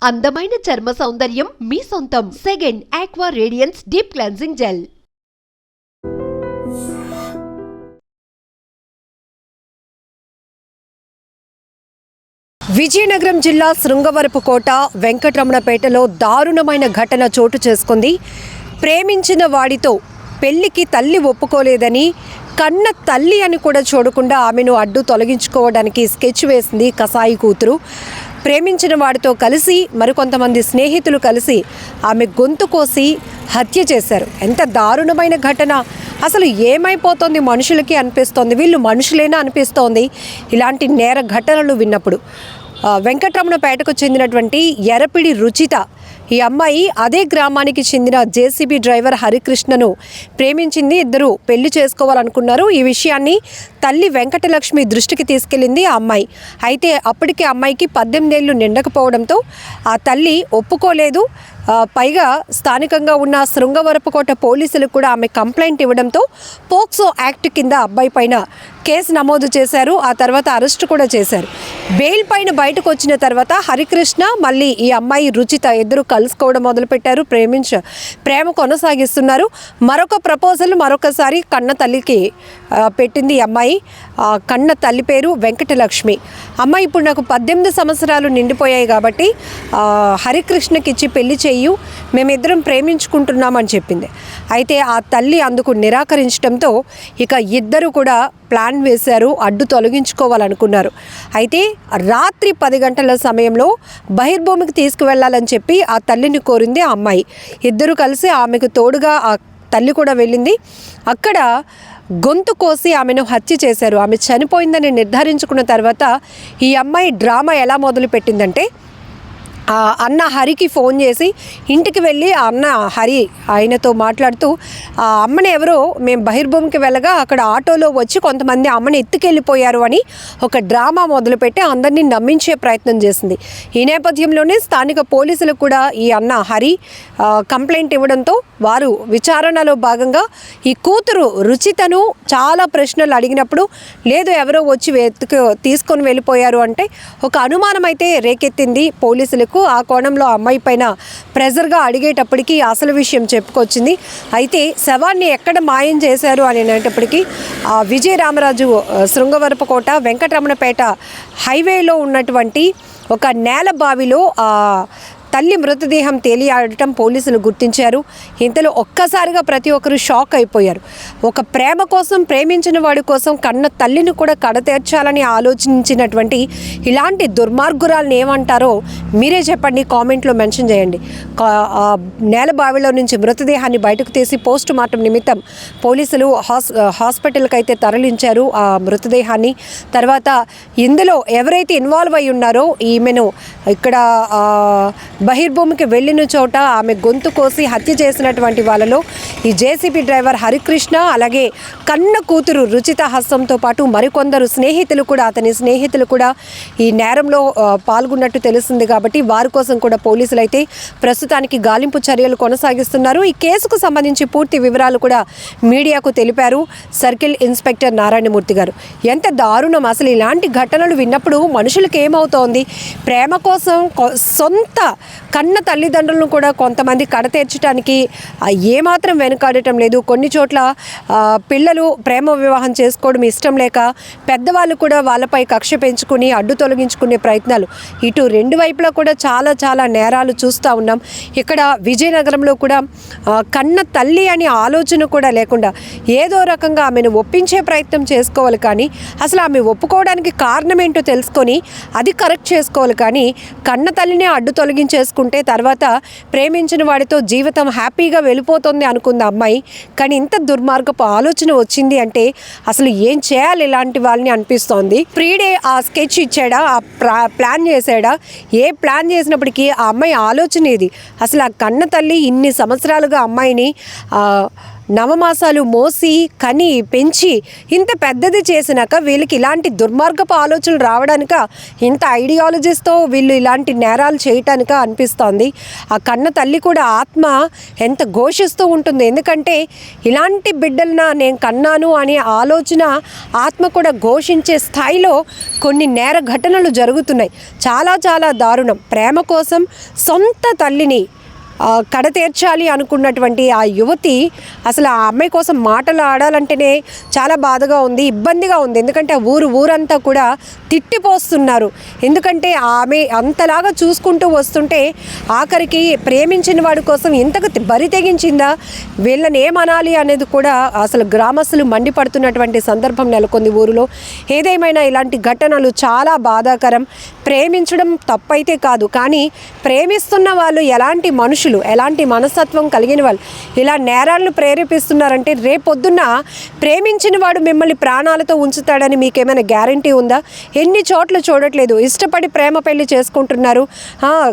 అందమైన చర్మ సౌందర్యం మీ సొంతం. Second aqua radiance deep cleansing gel. Vizianagaram జిల్లా శృంగవరపుకోట వెంకటరమణపేటలో దారుణమైన ఘటన చోటు చేసుకుంది. ప్రేమించిన వాడితో పెళ్లికి తల్లి ఒప్పుకోలేదని కన్న తల్లి అని కూడా చూడకుండా ఆమెను అడ్డు తొలగించుకోవడానికి స్కెచ్ వేసింది కసాయి కూతురు. ప్రేమించిన వాడితో కలిసి మరికొంతమంది స్నేహితులు కలిసి ఆమె గొంతు కోసి హత్య చేశారు. ఎంత దారుణమైన ఘటన! అసలు ఏమైపోతుంది మనుషులకి అనిపిస్తోంది. వీళ్ళు మనుషులేనా అనిపిస్తోంది ఇలాంటి నేర ఘటనలు విన్నప్పుడు. వెంకటరమణపేటకు చెందినటువంటి ఎరపిడి రుచిత ఈ అమ్మాయి అదే గ్రామానికి చెందిన జేసీబీ డ్రైవర్ హరికృష్ణను ప్రేమించింది. ఇద్దరు పెళ్లి చేసుకోవాలనుకున్నారు. ఈ విషయాన్ని తల్లి వెంకటలక్ష్మి దృష్టికి తీసుకెళ్లింది ఆ అమ్మాయి. అయితే అప్పటికే అమ్మాయికి 18 ఏళ్ళు నిండకపోవడంతో ఆ తల్లి ఒప్పుకోలేదు. పైగా స్థానికంగా ఉన్న శృంగవరపుకోట పోలీసులు కూడా ఆమె కంప్లైంట్ ఇవ్వడంతో పోక్సో యాక్ట్ కింద అబ్బాయి పైన కేసు నమోదు చేశారు. ఆ తర్వాత అరెస్ట్ కూడా చేశారు. బెయిల్ పైన బయటకు వచ్చిన తర్వాత హరికృష్ణ మళ్ళీ ఈ అమ్మాయి రుచిత ఇద్దరు కలుసుకోవడం మొదలుపెట్టారు. ప్రేమ కొనసాగిస్తున్నారు. మరొక ప్రపోజల్ మరొకసారి కన్న తల్లికి పెట్టింది ఈ అమ్మాయి. కన్న తల్లి పేరు వెంకటలక్ష్మి. అమ్మాయి ఇప్పుడు నాకు 18 సంవత్సరాలు నిండిపోయాయి కాబట్టి హరికృష్ణకి ఇచ్చి పెళ్లి చెయ్యు, మేమిద్దరం ప్రేమించుకుంటున్నామని చెప్పింది. అయితే ఆ తల్లి అందుకు నిరాకరించడంతో ఇక ఇద్దరు కూడా ప్లాన్ వేశారు, అడ్డు తొలగించుకోవాలనుకున్నారు. అయితే రాత్రి 10 గంటల సమయంలో బహిర్భూమికి తీసుకువెళ్ళాలని చెప్పి ఆ తల్లిని కోరింది ఆ అమ్మాయి. ఇద్దరు కలిసి ఆమెకు తోడుగా ఆ తల్లి కూడా వెళ్ళింది. అక్కడ గొంతు కోసి ఆమెను హత్య చేశారు. ఆమె చనిపోయిందని నిర్ధారించుకున్న తర్వాత ఈ అమ్మాయి డ్రామా ఎలా మొదలుపెట్టిందంటే అన్న హరికి ఫోన్ చేసి ఇంటికి వెళ్ళి ఆ అన్న హరి ఆయనతో మాట్లాడుతూ ఆ అమ్మని ఎవరో మేము బహిర్భూమికి వెళ్ళగా అక్కడ ఆటోలో వచ్చి కొంతమంది అమ్మని ఎత్తుకెళ్ళిపోయారు అని ఒక డ్రామా మొదలుపెట్టి అందరినీ నమ్మించే ప్రయత్నం చేసింది. ఈ నేపథ్యంలోనే స్థానిక పోలీసులకు కూడా ఈ అన్న హరి కంప్లైంట్ ఇవ్వడంతో వారు విచారణలో భాగంగా ఈ కూతురు రుచితను చాలా ప్రశ్నలు అడిగినప్పుడు లేదు ఎవరో వచ్చి తీసుకొని వెళ్ళిపోయారు అంటే ఒక అనుమానం అయితే రేకెత్తింది పోలీసులకు. ఆ కోణంలో అమ్మాయి పైన ప్రెజర్గా అడిగేటప్పటికీ అసలు విషయం చెప్పుకొచ్చింది. అయితే శవాన్ని ఎక్కడ మాయం చేశారు అని అనేటప్పటికీ విజయరామరాజు శృంగవరపుకోట వెంకటరమణపేట హైవేలో ఉన్నటువంటి ఒక నేల బావిలో తల్లి మృతదేహం తేలియాడటం పోలీసులు గుర్తించారు. ఇంతలో ఒక్కసారిగా ప్రతి ఒక్కరు షాక్ అయిపోయారు. ఒక ప్రేమ కోసం ప్రేమించిన వాడి కోసం కన్న తల్లిని కూడా కడతేర్చాలని ఆలోచించినటువంటి ఇలాంటి దుర్మార్గురాలను ఏమంటారో మీరే చెప్పండి, కామెంట్లో మెన్షన్ చేయండి. నేల బావిలో నుంచి మృతదేహాన్ని బయటకు తీసి పోస్ట్ మార్టం నిమిత్తం పోలీసులు హాస్పిటల్కి అయితే తరలించారు ఆ మృతదేహాన్ని. తర్వాత ఇందులో ఎవరైతే ఇన్వాల్వ్ అయి ఉన్నారో ఈమెను ఇక్కడ బహిర్భూమికి వెళ్ళిన చోట ఆమె గొంతు కోసి హత్య చేసినటువంటి వాళ్ళలో ఈ జేసీబీ డ్రైవర్ హరికృష్ణ అలాగే కన్న కూతురు రుచిత హస్తంతో పాటు మరికొందరు స్నేహితులు కూడా అతని స్నేహితులు కూడా ఈ నేరంలో పాల్గొన్నట్టు తెలుస్తుంది. కాబట్టి వారి కోసం కూడా పోలీసులు అయితే ప్రస్తుతానికి గాలింపు చర్యలు కొనసాగిస్తున్నారు. ఈ కేసుకు సంబంధించి పూర్తి వివరాలు కూడా మీడియాకు తెలిపారు సర్కిల్ ఇన్స్పెక్టర్ నారాయణమూర్తి గారు. ఎంత దారుణం అసలు! ఇలాంటి ఘటనలు విన్నప్పుడు మనుషులకు ఏమవుతోంది? ప్రేమ కోసం సొంత కన్న తల్లిదండ్రులను కూడా కొంతమంది కడతీర్చడానికి ఏమాత్రం వెనుకాడటం లేదు. కొన్ని చోట్ల పిల్లలు ప్రేమ వివాహం చేసుకోవడం ఇష్టం లేక పెద్దవాళ్ళు కూడా వాళ్ళపై కక్ష పెంచుకుని అడ్డు తొలగించుకునే ప్రయత్నాలు ఇటు రెండు వైపులా కూడా చాలా చాలా నేరాలు చూస్తూ ఉన్నాం. ఇక్కడ విజయనగరంలో కూడా కన్న తల్లి అనే ఆలోచన కూడా లేకుండా ఏదో రకంగా ఆమెను ఒప్పించే ప్రయత్నం చేసుకోవాలి. కానీ అసలు ఆమె ఒప్పుకోవడానికి కారణం ఏంటో తెలుసుకొని అది కరెక్ట్ చేసుకోవాలి. కానీ కన్న తల్లినే అడ్డు తొలగించేసుకుంటే తర్వాత ప్రేమించిన వాడితో జీవితం హ్యాపీగా వెళ్ళిపోతుంది అనుకుంది అమ్మాయి. కానీ ఇంత దుర్మార్గపు ఆలోచన వచ్చింది అంటే అసలు ఏం చేయాలి ఇలాంటి వాళ్ళని అనిపిస్తోంది. ప్రీడే ఆ స్కెచ్ ఇచ్చాడా, ఆ ప్లాన్ చేశాడా? ఏ ప్లాన్ చేసినప్పటికీ ఆ అమ్మాయి ఆలోచన ఇది. అసలు ఆ కన్న తల్లి ఇన్ని సంవత్సరాలుగా అమ్మాయిని నవమాసాలు మోసి కని పెంచి ఇంత పెద్దది చేసినాక వీళ్ళకి ఇలాంటి దుర్మార్గపు ఆలోచనలు రావడానిక, ఇంత ఐడియాలజీస్తో వీళ్ళు ఇలాంటి నేరాలు చేయటానిక అనిపిస్తోంది. ఆ కన్న తల్లి కూడా ఆత్మ ఎంత ఘోషిస్తూ ఉంటుంది. ఎందుకంటే ఇలాంటి బిడ్డలన నేను కన్నాను అనే ఆలోచన ఆత్మ కూడా ఘోషించే స్థాయిలో కొన్ని నేర ఘటనలు జరుగుతున్నాయి. చాలా చాలా దారుణం. ప్రేమ కోసం సొంత తల్లిని కడతీర్చాలి అనుకున్నటువంటి ఆ యువతి అసలు ఆ అమ్మాయి కోసం మాటలు ఆడాలంటేనే చాలా బాధగా ఉంది, ఇబ్బందిగా ఉంది. ఎందుకంటే ఆ ఊరంతా కూడా తిట్టిపోస్తున్నారు. ఎందుకంటే ఆమె అంతలాగా చూసుకుంటూ వస్తుంటే ఆఖరికి ప్రేమించిన వాడి కోసం ఇంతకు బరి తెగించిందా, వీళ్ళని ఏమనాలి అనేది కూడా అసలు గ్రామస్తులు మండిపడుతున్నటువంటి సందర్భం నెలకొంది ఊరిలో. ఏదేమైనా ఇలాంటి ఘటనలు చాలా బాధాకరం. ప్రేమించడం తప్పైతే కాదు, కానీ ప్రేమిస్తున్న వాళ్ళు ఎలాంటి మనుషులు, ఎలాంటి మనస్తత్వం కలిగిన వాళ్ళు ఇలా నేరాలను ప్రేరేపిస్తున్నారంటే రేపొద్దున్న ప్రేమించిన వాడు మిమ్మల్ని ప్రాణాలతో ఉంచుతాడని మీకేమైనా గ్యారంటీ ఉందా? ఎన్ని చోట్ల చూడట్లేదు, ఇష్టపడి ప్రేమ పెళ్లి చేసుకుంటున్నారు,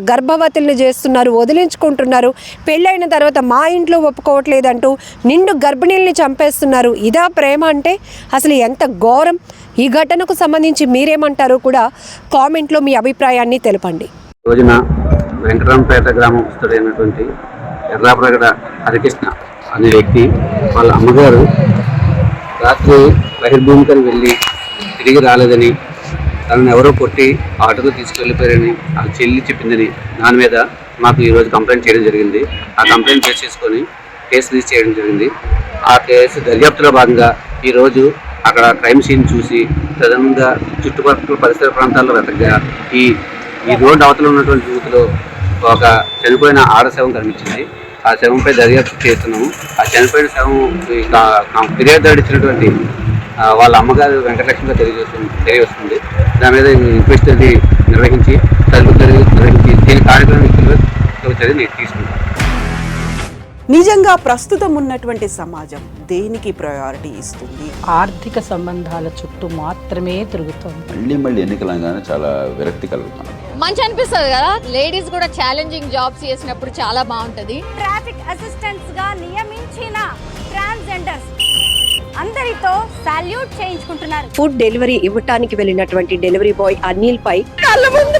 గర్భవతుల్ని చేస్తున్నారు, వదిలించుకుంటున్నారు, పెళ్ళైన తర్వాత మా ఇంట్లో ఒప్పుకోవట్లేదంటూ నిండు గర్భిణీల్ని చంపేస్తున్నారు. ఇదా ప్రేమ అంటే? అసలు ఎంత ఘోరం. ఈ ఘటనకు సంబంధించి మీరేమంటారో కూడా కామెంట్లో మీ అభిప్రాయాన్ని తెలపండి. రోజున వెంకటరామపేట గ్రామస్తుడైనటువంటి ఎర్రాప్రగడ హరికృష్ణ అనే వ్యక్తి వాళ్ళ అమ్మగారు రాత్రి బహిర్భూమికని వెళ్ళి తిరిగి రాలేదని, తనను ఎవరో కొట్టి ఆటోలో తీసుకెళ్ళిపోయారని ఆ చెల్లి చెప్పిందని దాని మీద మాకు ఈరోజు కంప్లైంట్ చేయడం జరిగింది. ఆ కంప్లైంట్ బేస్ చేసుకొని కేసు రిజిస్టర్ చేయడం జరిగింది. ఆ కేసు దర్యాప్తులో భాగంగా ఈరోజు అక్కడ క్రైమ్ సీన్ చూసి ప్రధానంగా చుట్టుపక్కల పరిసర ప్రాంతాల్లో వెతకగా ఈ రోడ్డు అవతల ఉన్నటువంటి యూత్లో ఒక చనిపోయిన ఆడ శవం కనిపించింది. ఆ శవంపై దర్యాప్తు చేస్తున్నాము. ఆ చనిపోయిన శవం ఫిర్యాదు ఇచ్చినటువంటి వాళ్ళ అమ్మగారు వెంకటలక్ష్మిగా తెలియవస్తుంది. దాని మీద ఇన్వెస్టిగేషన్ నిర్వహించి దీని కార్యక్రమం చర్యలు తీసుకుంటాం. నిజంగా ప్రస్తుతం ఉన్నటువంటి సమాజం దేనికి ప్రయారిటీ ఇస్తుంది? ఆర్థిక సంబంధాల చుట్టూ మాత్రమే తిరుగుతుంది. మళ్ళీ ఎన్నికలంగానే చాలా విరక్తి కలుగుతున్నాం. మంచి అనిపిస్తుంది కదా, లేడీస్ కూడా ఛాలెంజింగ్ జాబ్స్ చేసినప్పుడు చాలా బాగుంటది. ట్రాఫిక్ అసిస్టెంట్స్ గా నియమించిన ట్రాన్స్జెండర్స్ అందరితో సాల్యూట్ చేయించుకుంటున్నారు. ఫుడ్ డెలివరీ ఇవ్వటానికి వెళ్ళినటువంటి డెలివరీ బాయ్ అనిల్ పై కళ్ళ ముందు